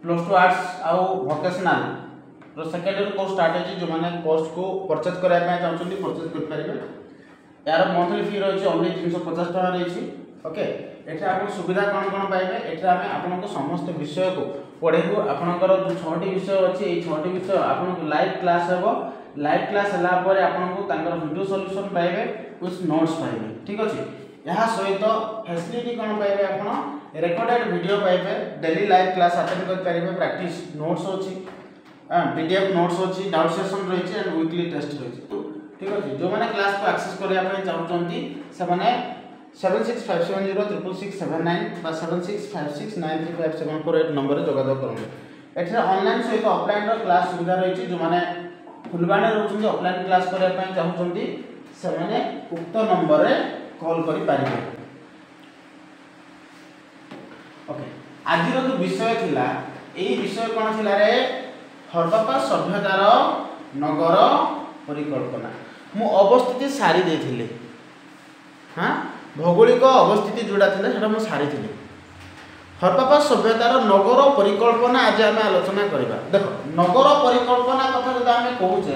Plus two arts आउ vocational रो second year course start है जो माने कोर्स को परचेज करबा पय चाहछन्ती परचेज कर परिबे। यार मंथली फी रही ओनली 350 टका रही। ओके एठे आपन सुविधा कौन पाइबे एठे आमे आपनको समस्त विषय को पढेबो। आपनकर जो 6टी विषय अछि ए 6टी विषय आपनको लाइव क्लास हेबो। लाइव क्लास हला पर आपनको तांकर वीडियो सॉल्यूशन पाइबे कुछ नोट्स पाइबे। ठीक अछि यहा सहित फैसिलिटी कौन पाइबे आपन रिकॉर्डेड वीडियो पाइबे। डेली लाइव क्लास अटेंड कर पाइबे। प्रैक्टिस नोट्स अछि पीडीएफ नोट्स अछि डाउट सेशन रही एंड वीकली टेस्ट रही। ठीक अछि जो माने क्लास को एक्सेस करिया पय चाहउचंती से माने 7657066679 बा 7656935748 नंबर जोगाजोग करन। एठे ऑनलाइन सहित ऑफलाइन रो क्लास सुविधा रही जो माने फुलबाणी रहउचंती ऑफलाइन क्लास करिया पय चाहउचंती से माने उक्त नंबर रे कॉल करि पारिबे। ओके आज रो जो विषय थिला एई विषय कोन थिला रे हरप्पा सभ्यतार नगर परिकल्पना। मु अवस्थिति सारी देथिले हां भौगोलिक अवस्थिति जोड़ा थिला सेटा मु सारी थिले। हरप्पा सभ्यतार नगर परिकल्पना आज आमे आलोचना करिबा। देखो नगर परिकल्पना कथा जदा आमे कहूचे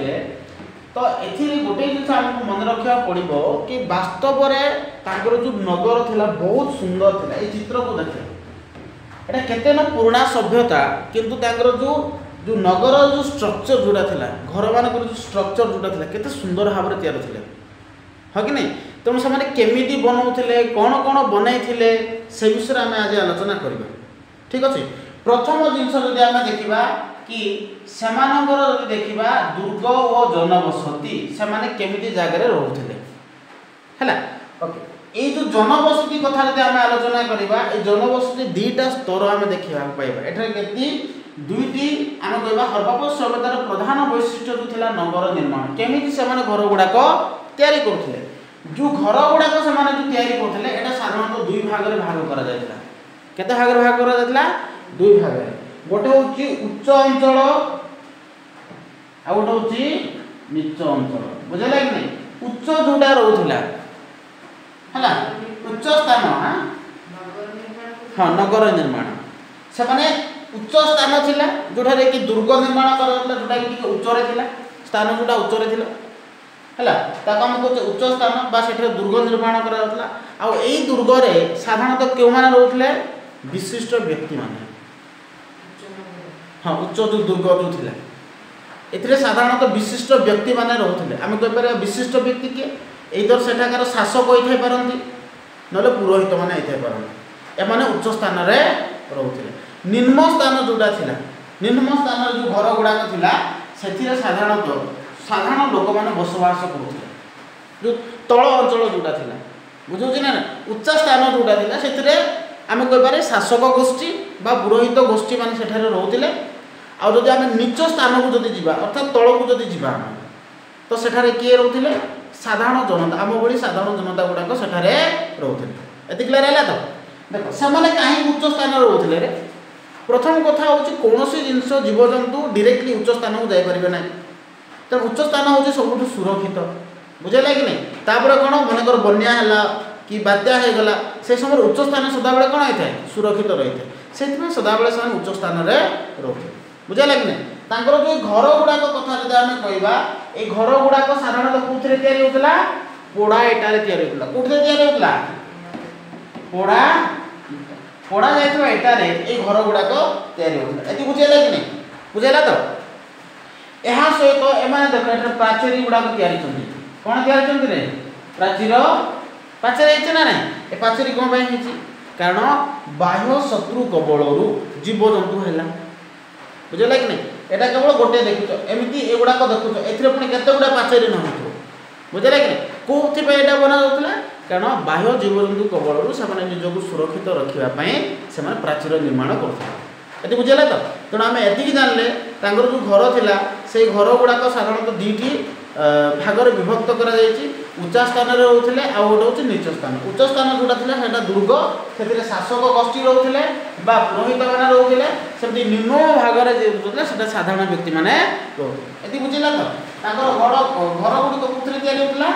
तो एथि गोटे जिंस हमको मन रखिया पड़िबो कि वास्तव रे तांकर जो नगर थिला बहुत सुंदर थिला। ए चित्र को देखो एटा केते न पुराना सभ्यता किंतु तांकर जो नगर जो स्ट्रक्चर जोड़ा थिला घर मान जो स्ट्रक्चर जोड़ा थिला केते सुंदर भाव तैयार थिले हाँ कि नहीं। तेणु से केमिटी बनाऊले कौन कौन बनई से विषय में आज आलोचना करबा। ठीक अच्छे प्रथम जिनस जदि आम देखा कि सेमानंकर जदि देखा दुर्ग और जनबसति से माने केमिटी जगह रोते है। ओके ये जो जनबसति कथा जदि आम आलोचना करबा ए जनबसति दुईटा स्तर आम देखा पाइबा। एठारे केति दुईटी आम कहबा हरप्पा सभ्यतार प्रधान वैशिष्ट्य जो थिला नगर निर्माण केमिटी से माने घर गुड़ाक तैयारी करथिले। जो घर गुड़ाक से माने जो तैयारी करथिले एटा साधारणतः दुई भाग रे भाग करा जायतिला। केते भाग रे भाग करा जायतिला दुई भाग रे। गोटे होची उच्च अंचल आ गोटे होची नीच अंचल बुझला कि नहीं। उच्च जोडा रहउथिला हला उच्च स्थान हां नगर निर्माण से माने उच्च स्थान थिला जोठा रे कि दुर्ग निर्माण करा जायतिला जोटा कि उच्च रे थिला स्थान जोटा उच्च रे थिला हैला ताको हम कहते उच्च स्थान बा सेठरे दुर्ग निर्माण करा जातला। आ एई दुर्ग रे साधारणतः केउ माने रहउथले विशिष्ट व्यक्ति माने हां उच्च जो दुर्ग जो थिला एथिरे साधारणतः विशिष्ट व्यक्ति माने रहउथले। हम कहि पारे विशिष्ट व्यक्ति के एइदर सेठाकार शासक होइथै पारंती नले पुरोहित माने होइथै पारंती। ए माने उच्च स्थान रे रहउथले। निम्न स्थान जोडा थिला निम्न स्थान जो घर गुडा थिला सेथिरे साधारण लोक माने बसवास करथि। जो तळ अंचल जोडा थिला बुझौछि ना उच्च स्थान जोडा थिला सेथिरे आमे कहि पारे शासक गोष्ठी बा पुरोहित गोष्ठी माने सेठारे रहउथिले। आ जदि आमे नीच स्थान को जदि जिबा अर्थात तळ को जदि जिबा तो सेठारे किए रहउथिले साधारण जनता आम बड़ी साधारण जनता गुडा को सेठारे रहउथिले। एति क्लियर हैला तो देखो से माने काहे उच्च स्थान रहउथिले रे। प्रथम कथा होछि कोनोसी जिंस जीवजंतु डायरेक्टली उच्च स्थान को जाय परिबे नै। तो उच्च स्थान होछि सबुठ सुरक्षित बुझेला कि नहीं। तापर कोन मनकर बन्या हैला कि बात्या हे गला से समय उच्च स्थान सदा बेले कोन होइथाय सुरक्षित रहिथाय। सेति में सदा बेले सान उच्च स्थान रे रहथि बुझेला कि नहीं। तांकर जो घर गुडा को कथा जदि हम कहबा ए घर गुडा को साधारणतः कुथरे तयारी होतला पोड़ा एटारे तयारी होतला। कुथरे तयारी होतला पोड़ा जायतो एटारे ए घर गुडा को तयारी होतला। एति बुझेला कि नहीं बुझेला तो एहा सहित एमाने देखो एटा प्राचीरी गुडा को तयारी छथि कोन तयारी छथि रे प्राचीर पाचेरी हेछि ना नहीं। ए पाचेरी कोन बाय हेछि कारण बाह्य शत्रु कबळरू जीव जंतु हैला बुझला कि नहीं। एटा केवल गोटे देखुछ एमिति एगुडा को देखुछ एथिरे पुनी केते गुडा पाचेरी न होतो बुझला कि नहीं। कोथि पे एटा बना जाउतला कारण बाह्य जीव जंतु कबळरू से माने निजको सुरक्षित रखिबा पई से माने प्राचीर निर्माण करथि। एति बुझला तो तेणु आम एति जानले तांकर जो घर थिला से घर गुड़ाक साधारणतः दुईटी भागर विभक्त करा जायछि। उच्च स्थान रे रहउथिले आ गोटे होछि नीच स्थान। उच्च स्थान जोटा थिला सेटा दुर्ग सेतिरे शासक गोष्ठी रहउथिले बा पुरोहित माने रहउथिले। सेति निम्न भागर जे रहउथिले सेटा साधारण व्यक्ति माने रहउथिले। एति बुझिला तो तांकर घर गुडी को पुत्रे तयारी होतला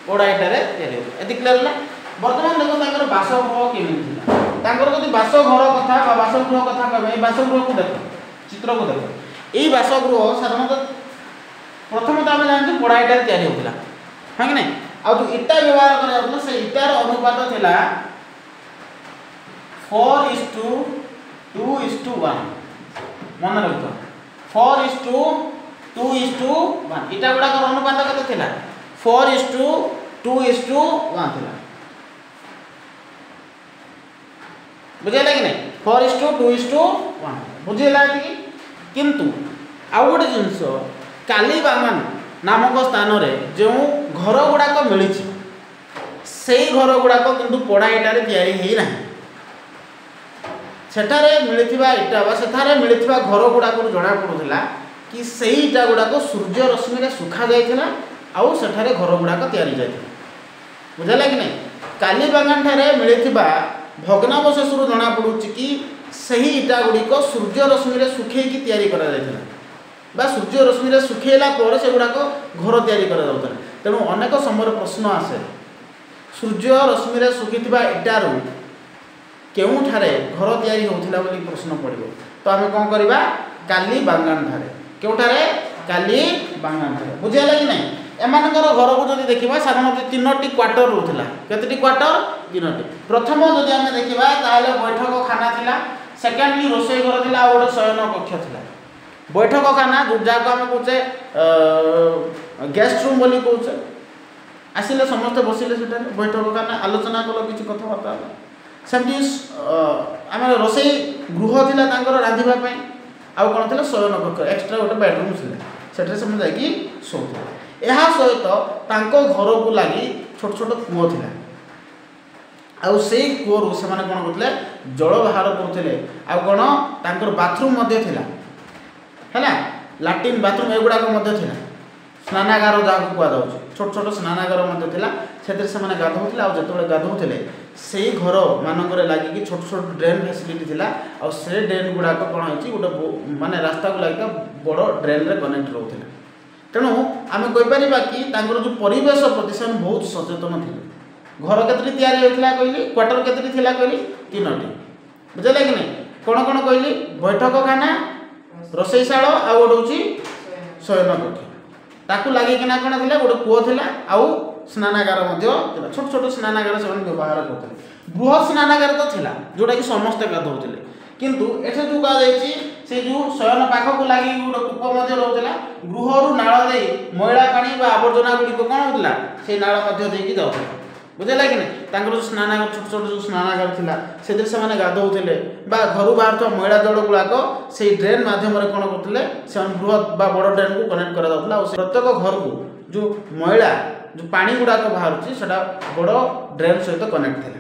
ओडा एटारे तयारी होतला। एति क्लियर होला। वर्तमान देखो तांकर बासगृह केमिति थिला तांकर जदि बासगृह कथा बा बासगृह कथा कहबे बासगृह को देखो चित्र को देख यही बासगृह साधारणतः प्रथम तो आम जानते पोड़ा इटा या होता हाँ कि नहीं आ जो इटा व्यवहार कर से इटार अनुपात था 4:2:1 मन रख 4:2:1 इटा गुड़ाक अनुपात के 4:2:1 था बुझेगा कि नहीं 4:2:1 बुझेगा कि किंतु आउ गोटे जिनस कालीबांगान नामक स्थान रे जो घर गुड़ाक मिली से घर गुड़ाक किंतु पोड़ा इटारे तैयारी है ना सेठारे मिलिथिबा इटा बा सेठारे मिलिथिबा घर गुड़ाक जना पड़ुला कि से इटा गुड़ाक सूर्य रश्मि रे सुखा जाइथिला आउ सेठारे घर गुड़ाक तैयारी जाइथिला बुझला कि नहीं कालीबांगान ठारे मिलिथिबा भग्नावशेषरु जना पड़ुछि कि सही इटा गुड़िक सूर्य रश्मि रे सुखेकी तैयारी करा जाइथिला बा सूर्य रश्मि रे सुखेला पर से गुड़ाक घर तैयारी करा जाउतला तेणु अनेक समय प्रश्न आसे सूर्य रश्मि रे सुखिथिबा इटारु केउठारे घर तैयारी होउथिला बोली प्रश्न पड़िबो तो आमे कोन करबा कालीबांगान ठारे केउठारे कालीबांगान ठारे बुझियाला कि नहीं एमानकर घर को जदि देखिबा साधारणतः 3टी क्वार्टर रहउथिला केतेटी क्वार्टर 3टी प्रथम जदि आमे देखिबा ताले बैठक खाना थिला सेकेंडली रोषेई घर थिला आ गोटे शयन कक्ष थिला बैठक खाना जाको आमे कहूचे गेस्ट रूम बोली कहूचे आसिले समस्त बसिले सेटा बैठक खाना आलोचना कलो किछि कथाबार्ता सेमती आम रोषेई गृह थिला तांकर रांधिबा पई आउ कोन थिला शयन कक्ष एक्स्ट्रा गोटे बेडरूम थिला सेठरे सम जाकी सोथि एहा सहित तांको घर को लगी छोट छोट कूओ थिला आउ सेई कूओरु से माने कोन करथले जल बाहर करथले आउ कोन तांकर बाथरूम मध्ये थिला हैला लैट्रिन बाथरूम एगुडा को मध्ये थिला स्नानागार जाको कुआ जाउछ छोट छोट स्नानागार मध्ये थिला सेतिर से माने गाधौथिला आउ जतबे गाधौथिले सेई घर मानकरे लागि कि छोट छोट ड्रेन फैसिलिटी थिला आउ से ड्रेन गुडा को कोन होची गोटे माने रास्ता को लागि बड़ ड्रेन रे कनेक्ट रहउथिला तेणु आम कहीपर कि जो परिवेश प्रति से बहुत सचेतन थे घर केतटी तैयारी होता कहली क्वार्टर केतटी थिला कहली 3टी बुझे कि नहीं कौन कौन कहली बैठक खाना रोषेईशाल आ गोटे शयन कक्ष ताकू लगे कौन थी गोटे कूओ थी आउ स्नानागार छोट छोट स्नानागार से व्यवहार करते बृहत स्नानागार तो थिला जोटा कि समस्ते गाधौले किंतु एठे जो कहा से जो शयन पाखक लगी गोटे कूप रोला गृह नाड़ दे मैला पानी आवर्जना गुड़िक कौन होता से नाड़ जाऊला बुझेगा कि नहीं जो स्नानागार छोट छोट जो स्नानागार था से गाधौले घर बाहर मैला जल गुड़ाक से ड्रेन मध्यम कौन करते से बृहत बड़ ड्रेन को कनेक्ट कर प्रत्येक घर को जो मैला जो पानी गुड़ाक बाहर से बड़ ड्रेन सहित कनेक्ट थे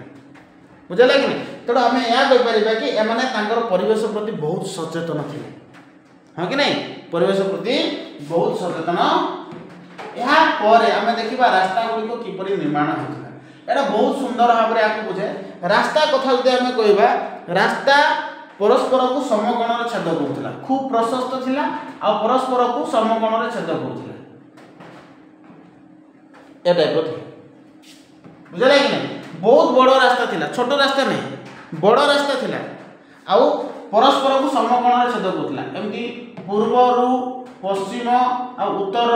बुझेगा कि नहीं तेणु आम यह कहीपर कि एमाने परिवेश प्रति बहुत सचेतन थे हाँ कि नहीं परिवेश प्रति बहुत सचेतन यापर आम देखा रास्ता गुड़िक किपर निर्माण होता है बहुत सुंदर भाव में आपको बुझे रास्ता कथा जो आम कह रास्ता परस्पर को समकोण छेद करूला खूब प्रशस्त थिला आ परस्पर को समकोण छेद करूला ए टाइप बुझे कि नहीं बहुत बड़ रास्ता थिला छोट रास्ता नहीं बड़ रास्ता थिला आउ परस्पर को समकोण छेद करूला एमती पूर्व पश्चिम आ उत्तर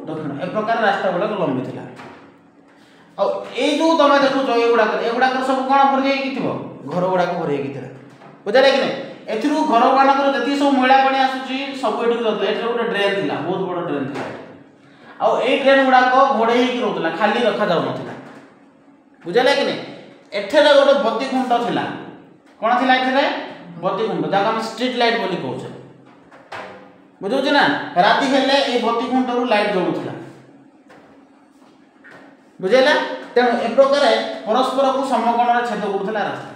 दक्षिण ए प्रकार रास्ता गुड़ाक लंबी थिला आ जो तुम देखुच एगुड़ाक सब कौन भरी घर गुड़ाक भरी बुझे कि नहीं एथि घर मानक जी सब मैला पानी आसूँ सब ये गोटे ड्रेन थी बहुत बड़ ड्रेन थी आउ ड्रेन गुड़ाक घोड़े रोला खाली रखा जाऊ ना बुझे कि नहीं एठे गोटे बत्ती खुंट था कौन थी एठे बत्ती खुंट जहाँ आम स्ट्रीट लाइट बोली कहे बुझे ना राति हेले ये बत्ती खुंटर लाइट जलूला बुझेगा तेणु ए प्रकार परस्पर को समकोण छेद करूला रास्ता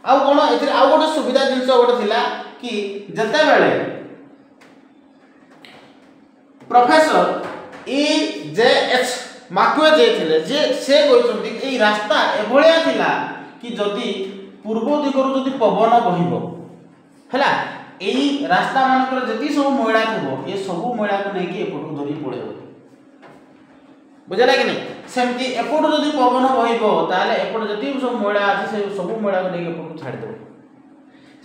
आउ कौन ए आउ गोटे सुविधा जिनस गोटे थिला कि जते बेले प्रोफेसर EJH मार्क्वेज जे से कहते ये रास्ता एभलिया थिला कि जदि पूर्व दिगरु जदि पवन बहिबो हैला एई रास्ता मानकर जति सब मैला थबो ये सब मैला को नहीं कि एपटू धरी पळेबो बुझला कि नहीं सेमती एपट जदि पवन बहिबो ताले एपट जति सब मैला अछि से सब मैला को नहीं एपटू छाड़ देबो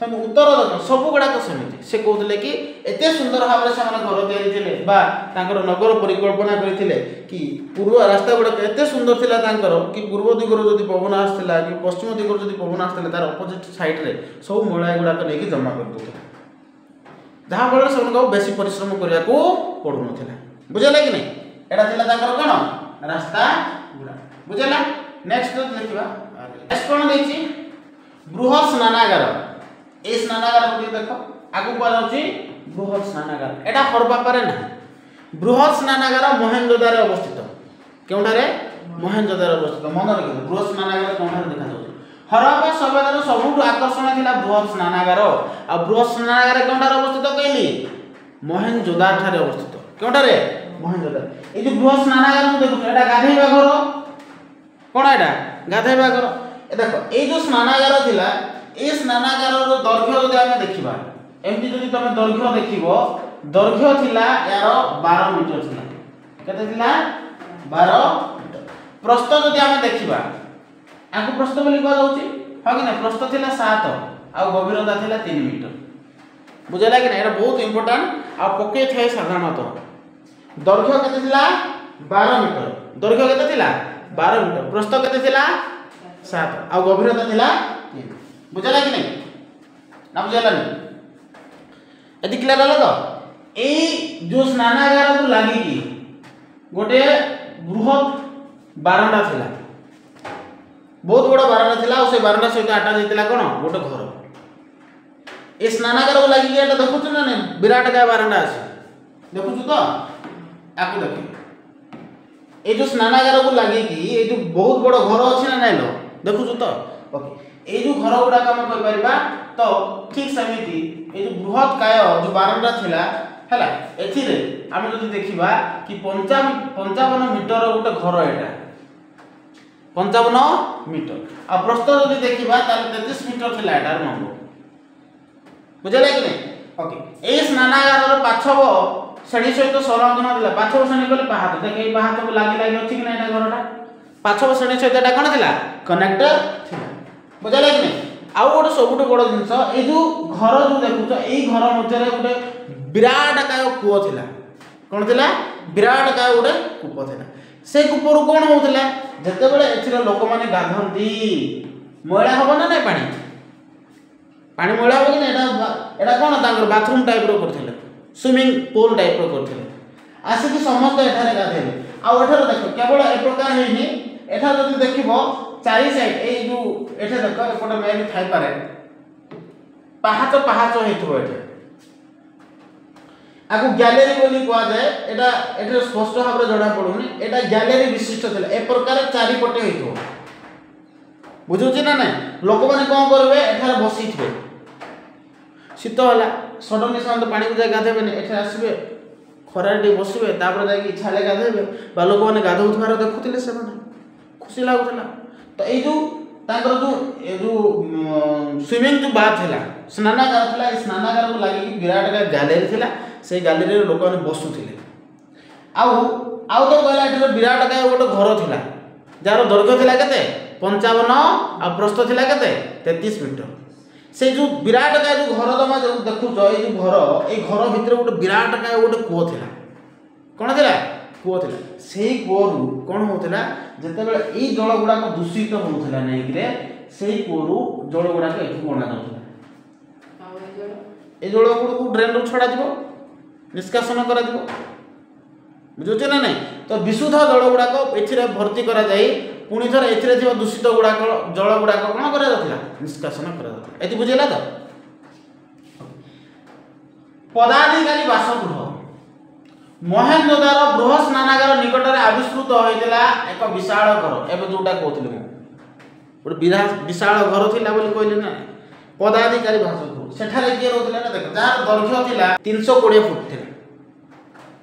ସେମିତି ଉତ୍ତର ଦକ୍ଷିଣ ସବୁ ଗୁଡ଼ାକ ସେମିତି। ସେ କହୁଥିଲେ କି ଏତେ ସୁନ୍ଦର ଭାବରେ ସେମାନେ ଘର ତିଆରି ଥିଲେ ବା ତାଙ୍କର ନଗର ପରିକଳ୍ପନା କରିଥିଲେ କି ପୂର୍ବ ରାସ୍ତା ଗୁଡ଼ାକ ଏତେ ସୁନ୍ଦର ଥିଲା ତାଙ୍କର କି ପୂର୍ବ ଦିଗରୁ ଯଦି ପବନ ଆସିଥିଲା କି ପଶ୍ଚିମ ଦିଗରୁ ଯଦି ପବନ ଆସିଥିଲା ତାର ଅପୋଜିଟ୍ ସାଇଡ଼୍ରେ ସବୁ ମଇଳା ଗୁଡ଼ାକ ନେଇକି ଜମା କରିଦେଉଥିଲେ, ଯାହାଫଳରେ ସେମାନଙ୍କୁ ବେଶୀ ପରିଶ୍ରମ କରିବାକୁ ପଡ଼ୁନଥିଲା। ବୁଝିଲା କି ନାହିଁ? ଏଇଟା ଥିଲା ତାଙ୍କର କ'ଣ ରାସ୍ତା ଗୁଡ଼ା। ବୁଝିଲା? ନେକ୍ସଟ ଦେଖିବା ନେକ୍ସଟ କ'ଣ ଦେଇଛି ବୃହତ୍ ସ୍ନାନାଗାର। এই স্নানাগারটি দেখো আগুক কুযাচ্ছে বৃহৎ স্নানাগার। এটা হরপ্পারে না, বৃহৎ স্নানাগার মহেঞ্জোদারে অবস্থিত। কেউঠারে? মহেঞ্জোদারে অবস্থিত। মনে রাখবে বৃহৎ স্নানাগার কেউঠারে দেখা যাচ্ছে? হরপ্পা সভ্যতার সবুঠু আকর্ষণ লা বৃহৎ স্নানাগার। আর বৃহৎ স্নানাগার কেউঠারে অবস্থিত কইলি? মহেঞ্জোদার ঠারে অবস্থিত। কেউঠারে? মহেঞ্জোদার। এই যে বৃহৎ স্নানাগার দেখুছ এটা গাধেଇବା ঘর। কোন এটা? গাধেଇବା ঘর। এ দেখো এই যে স্নানাগার ଥିଲା এই স্নানাগারর দৈর্ঘ্য যদি আমি দেখিবা এমনি যদি তুমি দৈর্ঘ্য দেখিব দৈর্ঘ্য ଥିଲା ইয়ার 12 মিটার ଥିଲା। কেতে ଥିଲା? 12 মিটার। প্রস্থ যদি আমি দেখিবা আকু প্রস্থ বলি কোয়া যাଉଛି হয় কি না? প্রস্থ ଥିଲା 7 আর গভীরতা ଥିଲା 3 মিটার। বুঝাইলা কি না? এটা বহুত ইম্পর্টেন্ট আর পকে থাকে সাধারণত। দৈর্ঘ্য কেতে ଥିଲା? 12 মিটার। দৈর্ঘ্য কেতে ଥିଲା? 12 মিটার। প্রস্থ কেতে ଥିଲା? 7 আর গভীরতা ଥିଲା 3। বুঝাইলা কি নাই? না বুঝাইলানি? এটি ক্লিয়ার হলো তো? এই যে স্নানাগারକୁ লাগিকি গোটে বৃহৎ বারান্দা ଥିଲା, বহুত বড় বারান্দা ଥିଲା আর সেই বারান্দা সহিত আটাচ হইতিলা কোন গোটে ঘর। এই স্নানাগারକୁ লাগিকি এটা দেখুছ না না বিরাট গায় বারান্দা আছে, দেখুছ তো? আকু দেখি এই যে স্নানাগারକୁ লাগিকি এই যে বহুত বড় ঘর আছে না নাইলো, দেখুছ তো? ওকে এই যে ঘর গুড়াক আমি কই পারিবা তো ঠিক সেমিতি এই যে বৃহৎ কায় যে বারান্দা ଥିଲା হেলা এথিরে আমি যদি দেখিবা কি 55 মিটার গোটে ঘর, এটা 55 মিটার। আর প্রস্থ যদি দেখিবা তাহলে 33 মিটার ଥିଲା এটার নম্বর। বুঝাইলা কি নাই? ওকে এই স্নানাগারর পাছব শ্রেণী সহিত সংলগ্ন ଥିଲା। পাছব শ্রেণী বলে পাহাড় দেখ এই পাহাড়କୁ লাগি লাগি ଅଛି কি না এটা ঘরটা? পাছব শ্রেণী সহিত এটা কোন ଥିଲା? কনেক্টর ଥିଲା। বুঝাইলা কি নাই? আউ গোটে সবুঠু বড় জিনিস এই যে ঘর যে দেখুছ এই ঘর মধ্যে গোটে বিরাট কায় কূপ ଥିଲା। কোন ଥିଲା? বিরাট কায় গোটে কূপ ଥିଲା। সেই কূপরু কোন হউଥିଲା? যেতেবেলে এথিরে লোকমানে গাধନ୍ତି ময়লা হব না নাই পানি? পানি ময়লা হব কি না? এটা কোন তাঙ্কর বাথরুম টাইপর করଥିଲେ, সুইমিং পুল টাইপর করଥିଲେ। আসিকি সমস্ত এঠারে গাধেলে। আউ এঠারে দেখো কেবল এ প্রকার হইনি, এঠারে যদি দেখিব চারি সাইড এই যে এঠে দেখো এপটে মেবি থাই পারে পাহাচ পাহাচ হইথিব। এটা আকু গ্যালারি বলি কোয়া যায়। এটা এটা স্পষ্ট ভাবে জনা পড়ুনি। এটা গ্যালারি বিশিষ্ট ছিল এ প্রকার চারিপটে হইথিব। বুঝুছি না নাই? লোক মানে কোন করবে এঠারে বসিথিবে, শীত হলা সডনলি ସେମାନେ পানিକୁ যাই গাধেবেনি, এঠে আসবে খরারে টি বসিবে তারপরে যাই ইচ্ছা হলে গাধেবে বা লোক মানে গাধউথিবার দেখুଥିଲେ ସେମାନେ খুশি লাগুଥିଲା। তো এই যে তাঙ্কর যে সুইমিং যে বাথ ଥିଲା স্নানাগার ଥିଲା এই স্নানাগারକୁ লাগিକି বিরাট গ্যালারি ଥିଲା। সেই গ্যালারিରେ ଲୋକମାନେ ବସୁଥିଲେ। ଆଉ ତ କହିଲା ଏଠାରେ ବିରାଟ କାୟ ଗୋଟେ ଘର ଥିଲା ଯାହାର ଦୈର୍ଘ୍ୟ ଥିଲା କେତେ? 55 ଆଉ ପ୍ରସ୍ଥ ଥିଲା କେତେ? 33 ମିଟର। সেই যে বিরাট কায় যে ঘর তোমরা যে দেখুছ এই যে ঘর এই ঘর ভিতরে গোটে বিরাট কায় গোটে কূଅ ଥିଲା। কোন ଥିଲା? কূଅ ଥିଲା। সেই কূଅରୁ কোন হউଥିଲା যেতেবেলে এই জল গুড়াক দূষিত হউଥିଲା নেইকিরে সেই কূଅରୁ জল গুড়াক এঠু বনা যাଉଥିଲା। এই জল গুড়াକୁ ড্রেনରୁ ছড়া ଯିବ, নিষ্কাশন করা যাব। বুঝুছ না নাই? তো বিশুদ্ধ জল গুড়াক এথিরে ভর্তি করা যাই পুনি থরে এথিরে থিবা দূষিত গুড়াক জল গুড়াক কোন করা যাଉଥିଲା? নিষ্কাশন করা যাଉଥିଲା। এটি বুঝিলা তো? পদাধিকারী বাসগৃহ মহেঞ্জোদার বৃহৎ স্নানাগার নিকটরে আবিষ্কৃত হয়েছিলা এক বিশাল ঘর। এবে যেটা কହୁଥିଲି ମୁଁ ଗୋଟେ বিশাল ঘর ଥିଲା ବୋଲି କହିଲି না। পদাধিকারী বাসগৃহ সেঠারে কিଏ রହୁଥିଲେ না দেখো যার দৈর্ঘ্য ଥିଲା 320 ফুট ଥିଲା।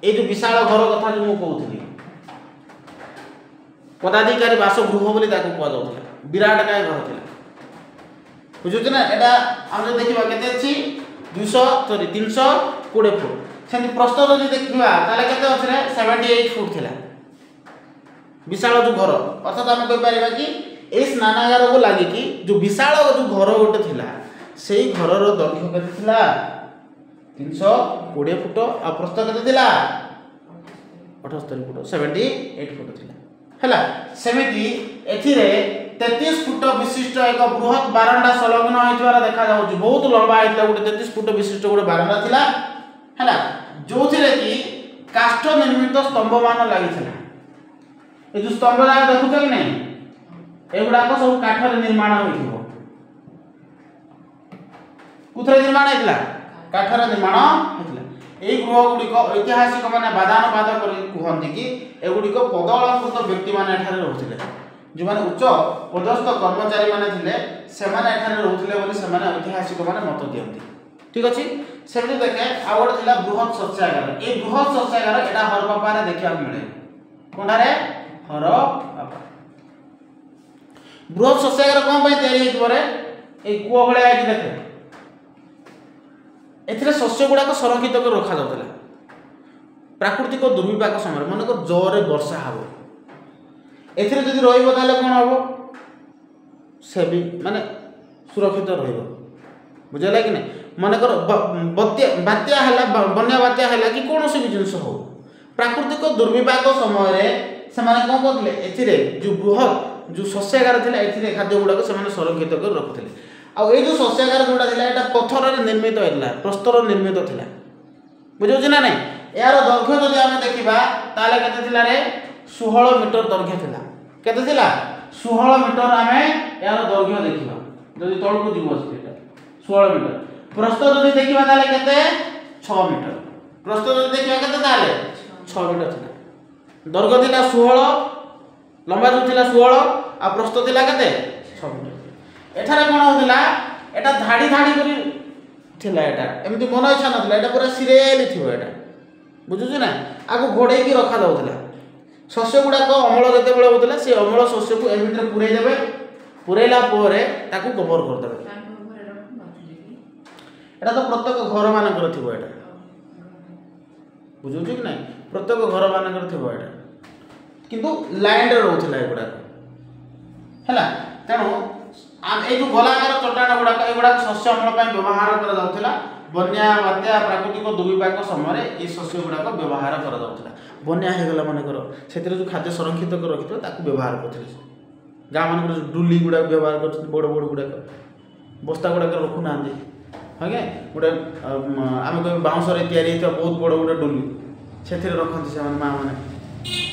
এই যে বিশাল ঘর কথা যে ମୁଁ কହୁଥିଲି পদাধিকারী বাসগৃহ বলি তাকে কুয়া যাଉଥିଲା। বিরাট কায় ঘর ଥିଲା। বুঝুছ না? এটা আমরা দেখিবা কেতে আছে 320 ফুট। সেମିତି ପ୍ରସ୍ଥ ଯଦି ଦେଖିବା ତାହେଲେ କେତେ ଅଛି ରେ 78 ফুট ଥିଲା ବିଶାଳ ଯୋଉ ଘର। ଅର୍ଥାৎ ଆମେ କହିପାରିବା କି এই স্নানাগারକୁ ଲାଗିକି ଯୋଉ ବିଶାଳ ଯୋଉ ଘର ଗୋଟେ ଥିଲା सेई घरर दैर्घ्य केते थिला 320 फुट आ प्रस्थ केते थिला 78 फुट 78 फुट थिला हैला सेमिति एथिरे 33 फुट विशिष्ट एक बृहत बारंडा संलग्न होइतवार देखा जाउछ बहुत लंबा आइतला गुटे 33 फुट विशिष्ट गुटे बारंडा थिला हैला जोथिरे कि काष्ठ निर्मित स्तंभ मान लागि थिला ए जो स्तंभ जा देखुछ कि नै एगुडा को सब काठर निर्माण होइथिबो कुथरे निर्माण हेतला काठर निर्माण हेतला एई गृह गुडी को ऐतिहासिक माने बादानुवाद करि कहंती कि एगुडी को पदअलंकृत व्यक्ति माने एठारे रहउथिले जो माने उच्च पदस्थ कर्मचारी माने थिले से माने एठारे रहउथिले बोली से माने ऐतिहासिक माने मत दियंती ठीक अछि सेबे देखे आउड थिला बृहत शस्यागार ए बृहत शस्यागार एटा हरपापारे देखिया मिले कोणारे हरपापा बृहत शस्यागार कोन पय तयारी हेतबो रे ए कुओ भले आइ देखे एथिरे शस्य गुडा को संरक्षित कर रखा जाउतला प्राकृतिक दुर्विपाक समय मन को जोरे वर्षा हबो एथिरे जदि रहिबो ताले कोन हबो से भी माने सुरक्षित रहिबो बुझला कि नै मन कर बात्या हला बन्या बात्या हला कि कोनोसी भी जिंस हो प्राकृतिक दुर्विपाक समय रे से माने कोन करले एथिरे जो बृहत जो शस्यागार थिला एथिरे खाद्य गुडा को से माने संरक्षित कर रखुथिले आ ए जो शस्यागार गुडा थिला एटा पत्थर रे निर्मित हैला प्रस्तर निर्मित थिला बुझौ छी ना नै यार दैर्घ्य जदि हम देखिबा ताले केते थिला रे 16 मीटर दैर्घ्य थिला केते थिला 16 मीटर हमें यार दैर्घ्य देखिबा जदि तळ को जीवो सेटा 16 मीटर प्रस्थ जदि देखिबा ताले केते 6 मीटर प्रस्थ जदि देखिबा केते ताले 6 मीटर थिला दैर्घ्य थिला 16 लंबा जो थिला 16 आ प्रस्थ थिला केते 6 मीटर एठारे कोन होतिला एटा धाडी धाडी करी थिला एटा एमति मन इच्छा नथिला एटा पूरा सिरेली थिबो एटा बुझु छी ना आगु घोडे की रखा जाउतिला शस्य गुडा को अमल जते बेले होतिला से अमल शस्य को एमित्र पुरै देबे पुरैला पोरे ताकू कवर कर देबे एटा तो प्रत्येक घर मान कर थिबो एटा बुझु छी कि नै प्रत्येक घर मान कर थिबो एटा किंतु लाइन रे रहउतिला एगुडा हैला तेनो आम ए जो गोलाकार चट्टान गुडा एगुडा शस्य अमल पय व्यवहार करा जाउतिला बन्या बात्या प्राकृतिक दुर्विपाक समय ए शस्य गुडा को व्यवहार करा जाउतिला बन्या हे गला माने करो सेतिर जो खाद्य संरक्षित कर रखितो ताकू व्यवहार करथिले गा मान जो डुली गुडा व्यवहार करथि बड़ बड़ गुडा बस्ता गुडा कर रखु नांदी हागे गुडा आम को बाउंस रे तयारी हेतो बहुत बड़ बड़ डुली सेतिर रखंती से माने मा माने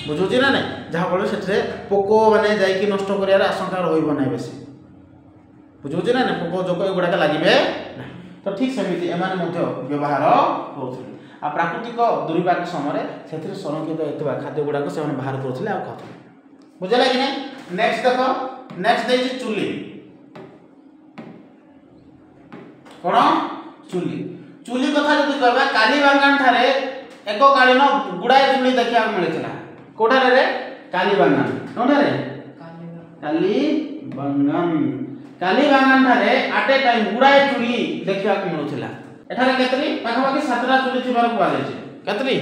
बुझु छी ना नै जहा फल सेठरे पोको माने जाई कि नष्ट करियार आशंका रहिबो नै बेसी बुझु छी ना नै पोको जोक एगुडा का लागिबे ना तो ठीक सेमिति एमाने मध्य व्यवहार होउथि आ प्राकृतिक दुर्विपाक समय सेतिर संरक्षित हेतबा खाद्य गुडा को से माने बाहर करथिले आ खाथिले बुझला कि नै नेक्स्ट देखो नेक्स्ट देछि चुली कोन चुली चुली कथा जदि कहबा कालीबांगान थारे एक कालीन गुडाय चुली देखिया मिलितला कोठारे रे कालीबांगान कोठारे कालीबांगान थारे आटे टाइम गुडाय चुली देखिया मिलुतला एठारे केतरी पाखा 7टा चुली थिबार कुआ जायछि केतरी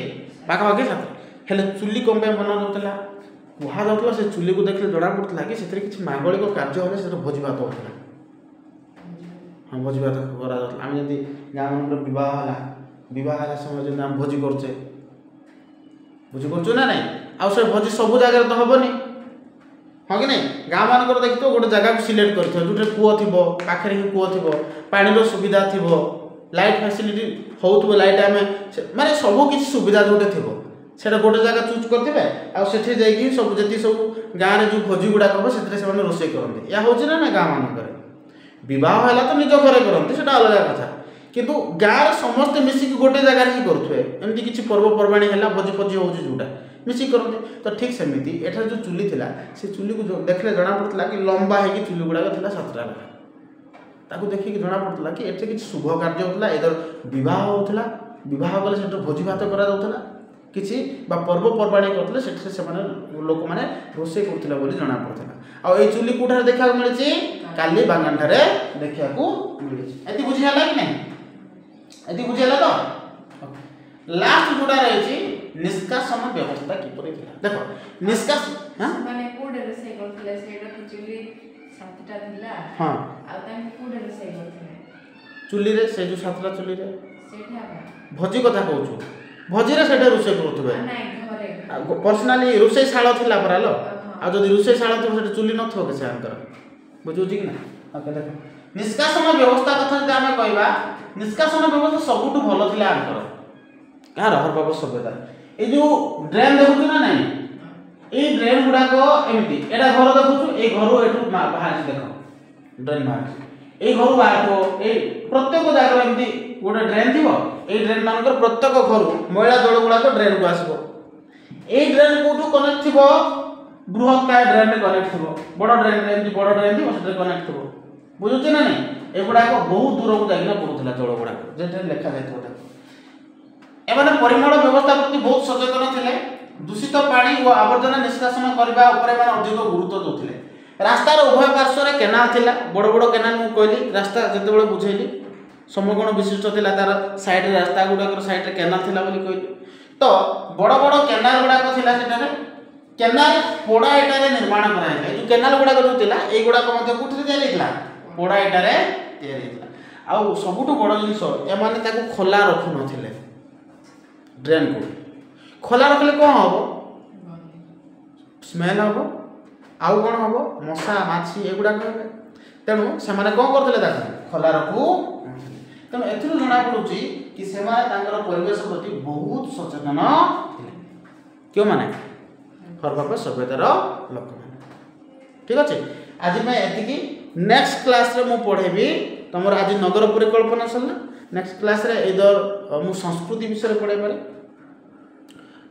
पाखा 7 हेले चुली कंपे बना होतला कुहा जाउतला से चुली को देखले जडा पड़तला कि सेतरे किछ मांगलिक कार्य होले सेतर भोजी भात होतला हम भोजी भात करा जातला हम जदी गाम मन विवाह हला समय जदी हम भोजी करछे बुझी करछु ना नै आ से भोजी सब जगह तो हबनी हां कि नै गाम मान कर देखितो गोटे जगह को सिलेक्ट करथो जुटे कुओ थिबो पाखरे ही कुओ थिबो पानी रो सुविधा थिबो लाइट फैसिलिटी होउतबो लाइट हमें माने सब किछ सुविधा जोटे थिबो सेटा गोटे जगह चूज करथिबे आ सेठी जाई कि सब जति सब गां रे जो भोजी गुडा कहबो सेतरे से माने रोसे करंती या होछि ना गां मान करे विवाह हला तो निज घरे करंती सेटा अलग कथा किंतु गाँव समस्त मिसिक गोटे जगह ही करुवे एमती किसी पर्वपर्वाणी है भोजी फोजी हो जोटा मिसिक करते तो ठीक सेमती एठार जो चुली थिला से चुली को देखले जना पड़ता कि लंबा है कि चुली गुड़ाक था 7टा ताकू देखिक जना पड़ता कि एटे किसी शुभ कार्य होता इधर बह होता बह गले से भोजी भात करा किसी पर्वपर्वाणी करते से लोक मैंने रोसे करते जना पड़ता आ चुली कौटार देखा मिली कालीबांगान ठारे देखा मिली बुझीगला कि नहीं एति बुझीगला तो लास्ट जोड़ा रही निष्कासन व्यवस्था किपरि थिला देखो निष्कास हां माने कोडे रे करथिले सेटा तो चुली 7टा थिला हां आ तां कोडे रे करथिले चुली रे से जो सातला चुली रे सेठी आबा भोजी कथा कहूछु भोजी रे सेठे रुसे करूथबे नाही घरे पर्सनली रुसे शाळ थिला परालो आ जदि रुसे शाळ तो सेठे चुली न थो के से आंकर बुझुची कि ना ओके देखो निष्कासन व्यवस्था कथा जदि आमे कहबा निष्कासन व्यवस्था सबुटु भलो थिला आंकर कार हर बाबा सभ्यता ए जो ड्रेन देखुछु ना नहीं ए ड्रेन गुडा को एमती एडा घर देखुछु ए घर एठु बाहर देखो ड्रेन बाहर ए घर बाहर को ए प्रत्येक जगह एमती गोटे ड्रेन थिबो ए ड्रेन मानकर प्रत्येक घर मैला जल गुडा को ड्रेन को आसबो ए ड्रेन कोठु कनेक्ट थिबो बृहत काय ड्रेन में कनेक्ट थिबो बड़ ड्रेन रे एमती बड़ ड्रेन थिबो सेटे कनेक्ट थिबो बुझुछ ना नहीं ए गुडा को बहुत दूर को जागिना पडुथला जल गुडा जेते लेखा जायतो एमाने परिमल व्यवस्था प्रति बहुत सचेतन थिले दूषित पानी और आवर्जना निष्कासन करबा ऊपर माने अधिक गुरुत्व दोथिले रास्तार उभय पार्श्व रे केनाल थिला बड़ बड़ केनाल मु कहली रास्ता जते बेले बुझैली समगुण विशिष्ट थिला तार साइड रे रास्ता गुडा साइड रे केनाल थिला बोली कहली तो बड़ बड़ केनाल गुडा को थिला सेटारे केनाल पोड़ा इटा रे निर्माण कराइले जो केनाल गुडा को थिला ए गुडा को मते कुठी रे दिला पोड़ा इटा रे तयारी थिला आ सबुटु बड़ जिंस ए माने ताको खोला रखु नथिले ड्रेन को खोला रखले कौन हम स्मेल हम आउ कौन हम मशा माछी एगुड़ा तेणु से कौन करते खोला रखू तेणु एथुरु जना पड़ुची कि से परिवेश प्रति बहुत सचेतन थे क्यों माने हरबाप सभ्यतार लोक मैंने ठीक अच्छे आज मैं एति नेक्स्ट क्लास रे मु पढ़ेबी तुम आज नगर परिकल्पना सरला नेक्स्ट क्लास रे इधर मु संस्कृति विषय पढ़े पारे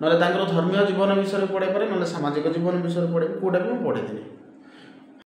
नले धर्मीय जीवन विषय पढ़े पारे नले सामाजिक जीवन विषय पढ़े कोटा भी पढ़े देनी।